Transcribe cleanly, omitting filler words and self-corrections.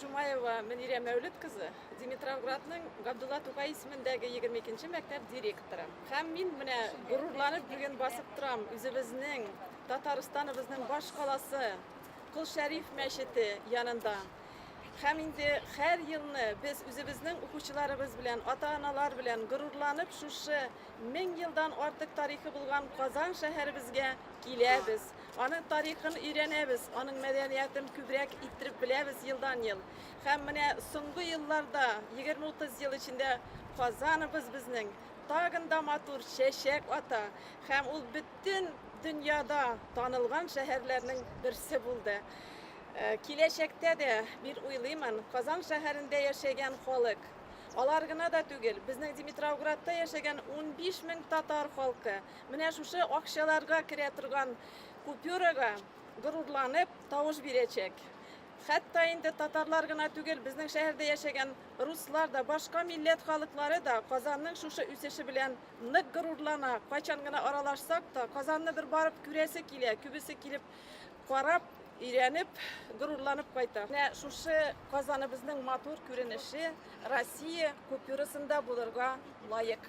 Жумаева Мөнирә Мәүлет кызы, Димитровградның Габдулла Тукай исемендәге 22-нче мәктәп директоры. Һәм мин менә горурланып бүген басып торам үзебезнең Татарстаныбызның баш каласы Кол Шәриф мәчете янында. Һәм инде һәр елны без үзебезнең укучыларыбыз белән, ата-аналар белән горурланып шушы 1000 елдан артык тарихы булган Казан шәһәребезгә киләбез. Аның тарихын өйрәнәбез, аның мәдәниятен күбрәк иттереп беләбез елдан-ел. Һәм менә соңгы елларда 20-30 ел эчендә Казаныбыз безнең тагын да матур чәчәк ата. Һәм ул бөтен дөньяда танылган шәһәрләрнең берсе булды. Киләчәктә дә бир уйлыймын, Казан шәһәрендә яшәгән халык, алар гына да түгел, безнең Димитровградта яшәгән 15 мең татар халкы, менә шушы акчаларга керә торган купюрага горурланып тавыш бирәчәк. Хәтта инде татарлар гына түгел, безнең шәһәрдә яшәгән руслар да, башка милләт халыклары да Казанның шушы үсеше белән нык горурлана. Кайчан гына аралашсак та, Казанны бер барып күрәсе килә, күбесе килеп карап, өйрәнеп, горурланып кайта. Менә шушы Казаныбызның матур күренеше Россия купюрасында булырга лайык.